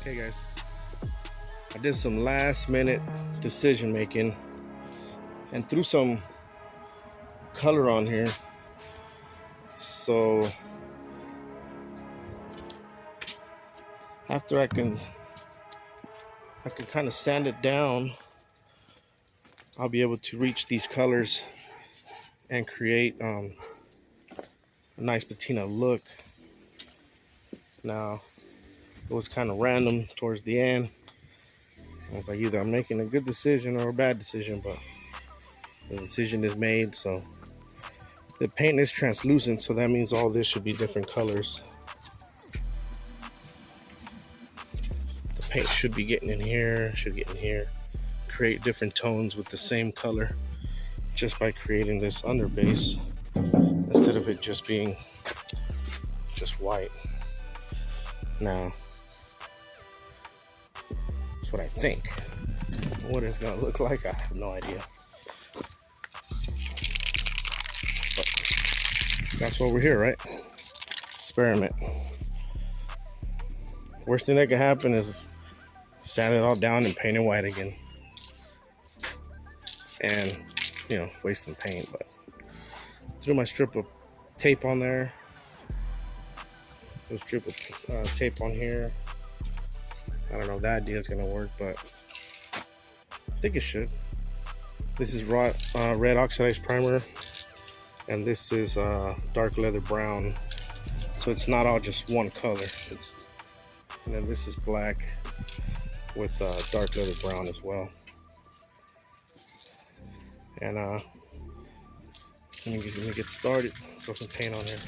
Okay guys, I did some last minute decision making and threw some color on here, so after I can kind of sand it down, I'll be able to reach these colors and create a nice patina look. Now it was kind of random towards the end. I was like, either I'm making a good decision or a bad decision, but the decision is made. So the paint is translucent, so that means all this should be different colors. The paint should be getting in here, create different tones with the same color just by creating this underbase instead of it just being just white. Now, that's what I think. What it's gonna look like, I have no idea. But that's why we're here, right? Experiment. Worst thing that could happen is sand it all down and paint it white again. And, you know, waste some paint. But threw my strip of tape on there. A strip of tape on here. I don't know if that idea is gonna work, but I think it should. This is red oxidized primer, and this is dark leather brown. So it's not all just one color. And then this is black with dark leather brown as well. And let me get started. Throw some paint on here.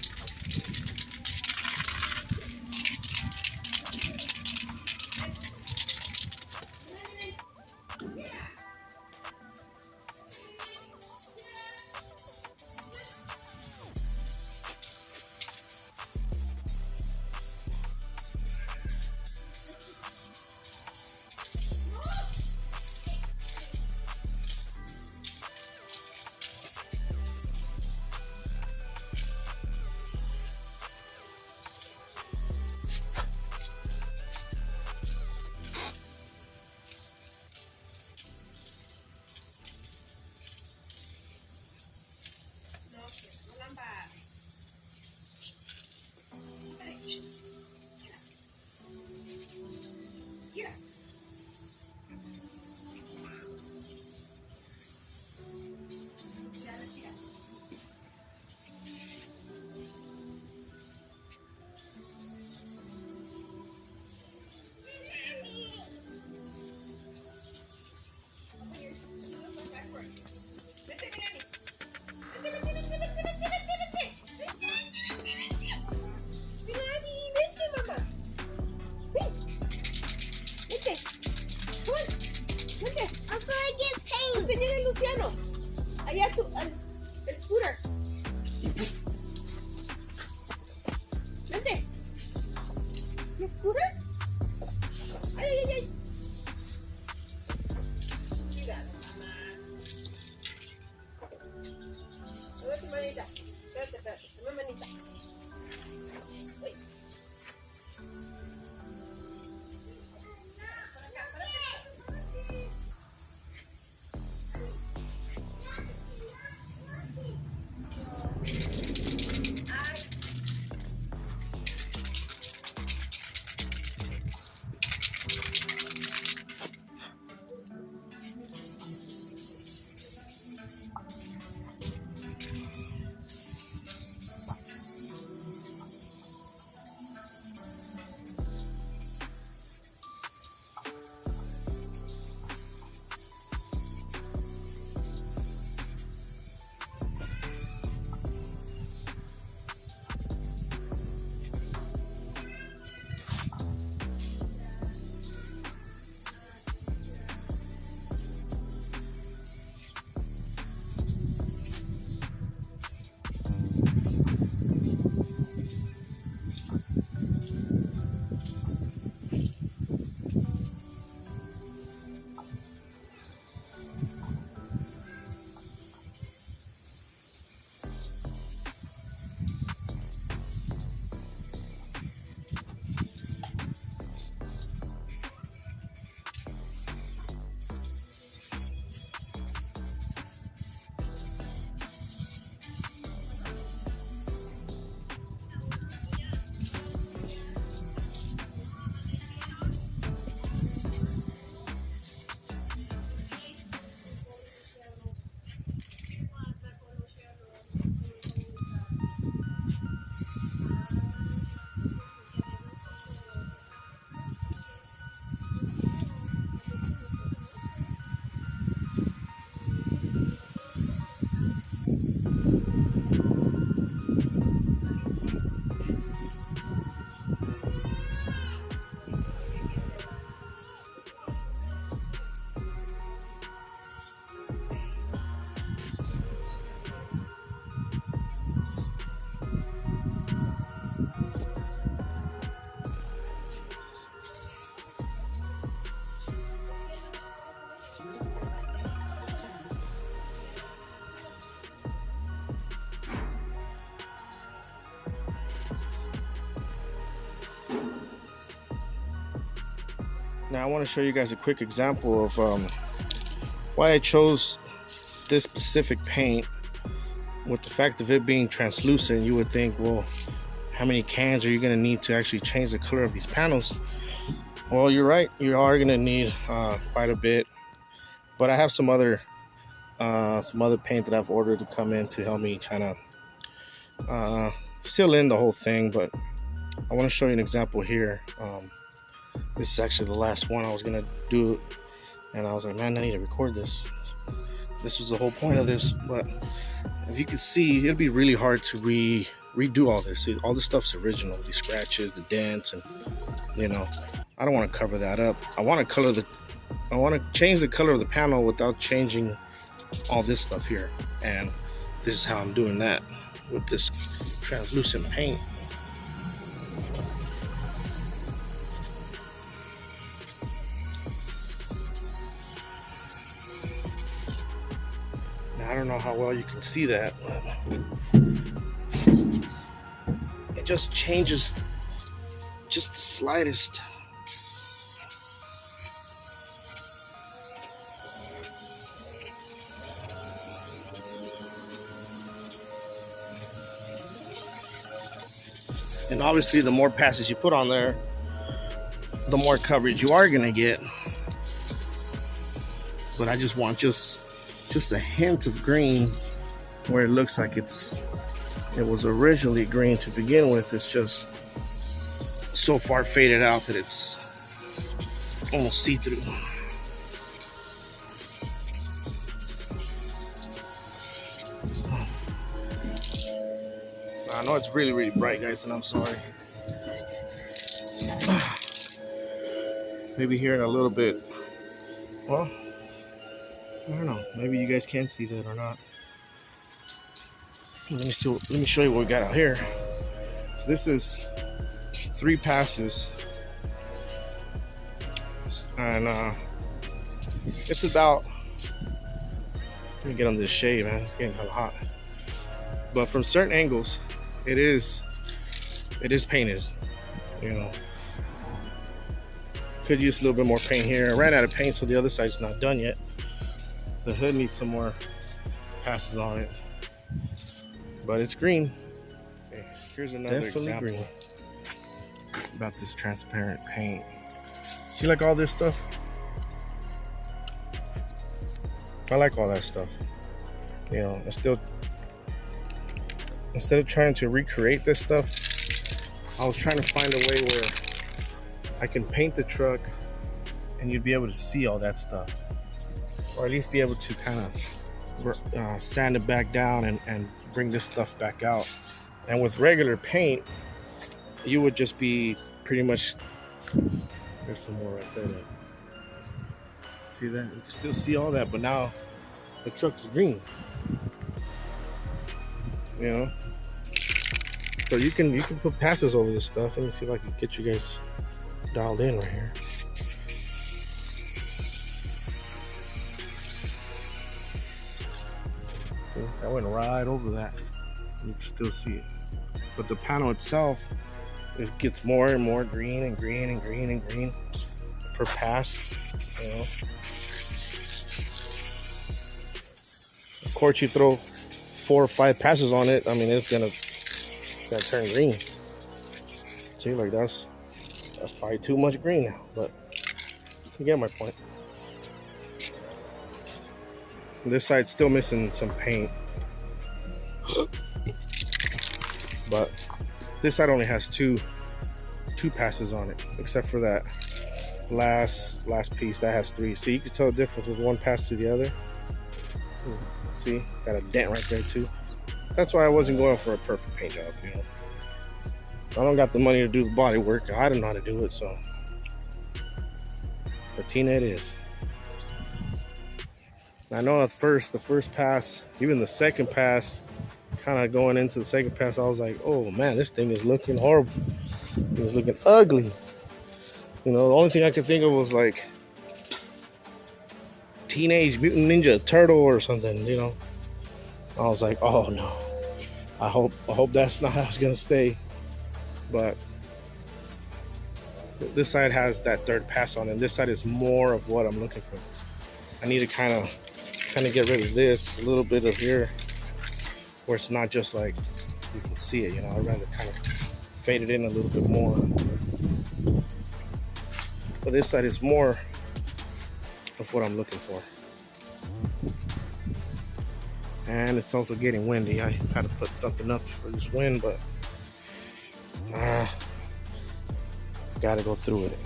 Allá tu, el scooter. Vente. ¿El scooter? Ay, ay, ay. Cuidado, mamá. A ver tu manita. Espérate, dame manita. Uy. Now I want to show you guys a quick example of why I chose this specific paint. With the fact of it being translucent, you would think, well, how many cans are you going to need to actually change the color of these panels? Well, you're right, you are going to need quite a bit, but I have some other paint that I've ordered to come in to help me kind of seal in the whole thing. But I want to show you an example here. This is actually the last one I was going to do, and I was like, man, I need to record this. This was the whole point of this. But if you can see, it'll be really hard to redo all this. See, all this stuff's original, these scratches, the dents, and you know, I don't want to cover that up. I want to change the color of the panel without changing all this stuff here, and this is how I'm doing that with this translucent paint. Now, I don't know how well you can see that, but it just changes just the slightest. And obviously the more passes you put on there, the more coverage you are gonna get. But I just want just a hint of green where it looks like it was originally green to begin with. It's just so far faded out that it's almost see-through. I know it's really, really bright, guys, and I'm sorry. Maybe here in a little bit. Well, I don't know. Maybe you guys can see that or not. Let me show you what we got out here. This is 3 passes, and it's about. Let me get on this shade, man. It's getting hella hot. But from certain angles, it is painted. You know, could use a little bit more paint here. I ran out of paint, so the other side's not done yet. The hood needs some more passes on it, but it's green. Okay, here's another example green about this transparent paint. See, like all this stuff? I like all that stuff. You know, instead of trying to recreate this stuff, I was trying to find a way where I can paint the truck and you'd be able to see all that stuff, or at least be able to kind of sand it back down and bring this stuff back out. And with regular paint, you would just be pretty much. There's some more right there. See that? You can still see all that, but now the truck is green. You know, so you can put passes over this stuff. Let me see if I can get you guys dialed in right here. See, I went right over that. You can still see it, but the panel itself, it gets more and more green and green and green and green per pass. You know, of course, you throw 4 or 5 passes on it, I mean, it's gonna turn green. See, like that's probably too much green now, but you get my point. This side's still missing some paint, but this side only has two passes on it, except for that last piece that has 3. So you can tell the difference with one pass to the other. See, got a dent right there too. That's why I wasn't going for a perfect paint job, you know. I don't got the money to do the body work. I don't know how to do it, so patina it is. I know at first, the first pass, even the second pass, kind of going into the second pass, I was like, oh man, this thing is looking horrible. It was looking ugly. You know, the only thing I could think of was like Teenage Mutant Ninja Turtle or something, you know. I was like, oh no, I hope that's not how it's gonna stay. But This side has that third pass on, and this side is more of what I'm looking for. I need to kind of get rid of this, a little bit of here, where it's not just like you can see it, you know. I'd rather kind of fade it in a little bit more. But this side is more of what I'm looking for. And it's also getting windy. I had to put something up for this wind, but gotta go through it.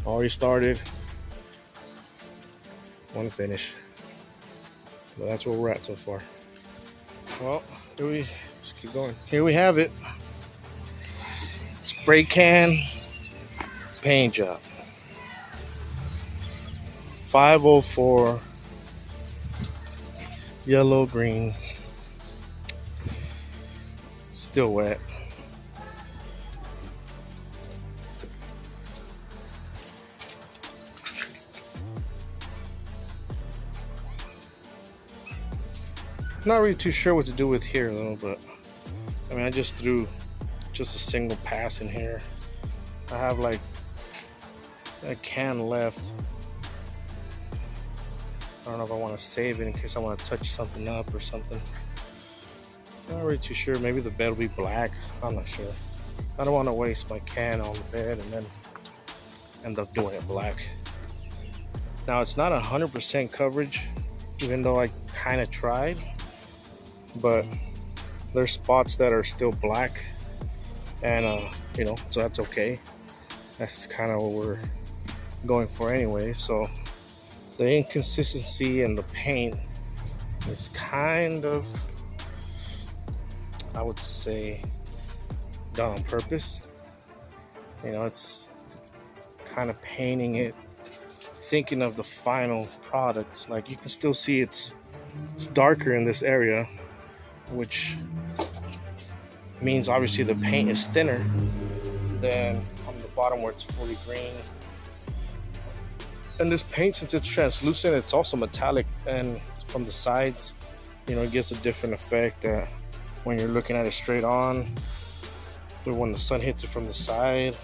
Already started. Want to finish. But that's where we're at so far. Well, just keep going. Here we have it. Spray can paint job. 504 yellow, green. Still wet. Not really too sure what to do with here though, but I mean, I just threw just a single pass in here. I have like a can left. I don't know if I want to save it in case I want to touch something up or something. Not really too sure. Maybe the bed will be black. I'm not sure. I don't want to waste my can on the bed and then end up doing it black. Now it's not 100% coverage, even though I kind of tried. But there's spots that are still black, and you know, so that's okay. That's kind of what we're going for anyway. So the inconsistency in the paint is kind of, I would say, done on purpose. You know, it's kind of painting it, thinking of the final product. Like you can still see it's darker in this area, which means obviously the paint is thinner than on the bottom where it's fully green. And this paint, since it's translucent, it's also metallic, and from the sides, you know, it gives a different effect when you're looking at it straight on, but when the sun hits it from the side.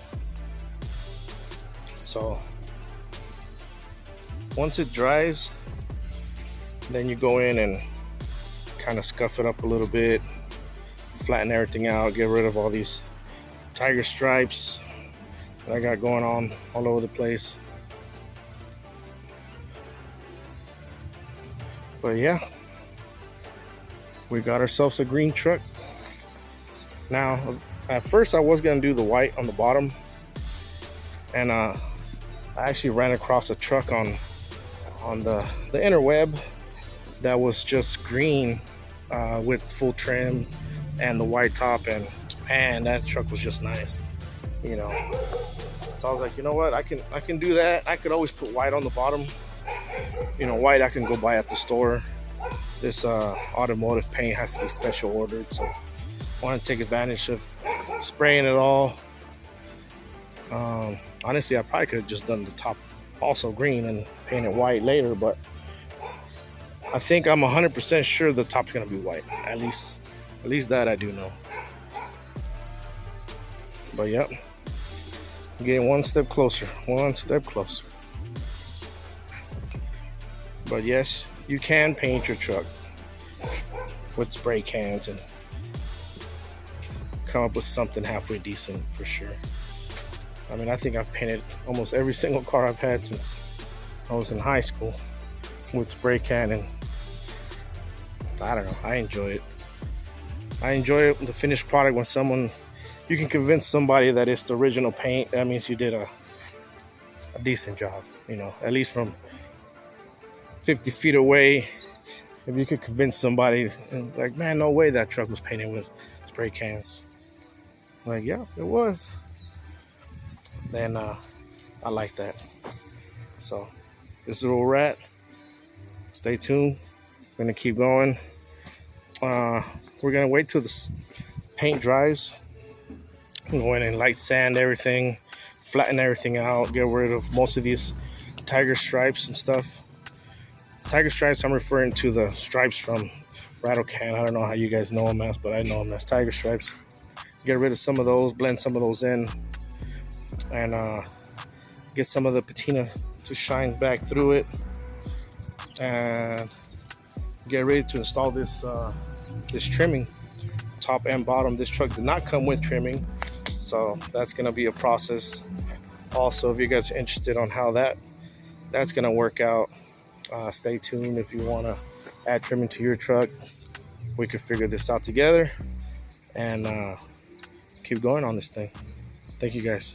So once it dries, then you go in and kind of scuff it up a little bit, flatten everything out, get rid of all these tiger stripes that I got going on all over the place. But yeah, we got ourselves a green truck. Now, at first I was gonna do the white on the bottom, and I actually ran across a truck on the interweb that was just green with full trim and the white top, and man, that truck was just nice, you know. So I was like, you know what, I can do that. I could always put white on the bottom. You know, white I can go buy at the store. This automotive paint has to be special ordered, so I want to take advantage of spraying it all. Honestly, I probably could have just done the top also green and painted white later, but I think I'm 100% sure the top's gonna be white. At least that I do know. But yep, getting one step closer. But yes, you can paint your truck with spray cans and come up with something halfway decent for sure. I mean, I think I've painted almost every single car I've had since I was in high school with spray can, and I don't know, I enjoy it. I enjoy the finished product when you can convince somebody that it's the original paint. That means you did a decent job, you know, at least from 50 feet away. If you could convince somebody, like, man, no way that truck was painted with spray cans. Like, yeah, it was. Then I like that. So this is where we're at. Stay tuned. We're gonna keep going. We're gonna wait till the paint dries. Go in and light sand everything, flatten everything out, get rid of most of these tiger stripes and stuff. Tiger stripes, I'm referring to the stripes from Rattle Can. I don't know how you guys know them as, but I know them as tiger stripes. Get rid of some of those, blend some of those in, and get some of the patina to shine back through it, and get ready to install this this trimming, top and bottom. This truck did not come with trimming, so that's going to be a process. Also, if you guys are interested on how that's going to work out, stay tuned. If you want to add trimming to your truck, we could figure this out together and keep going on this thing. Thank you guys.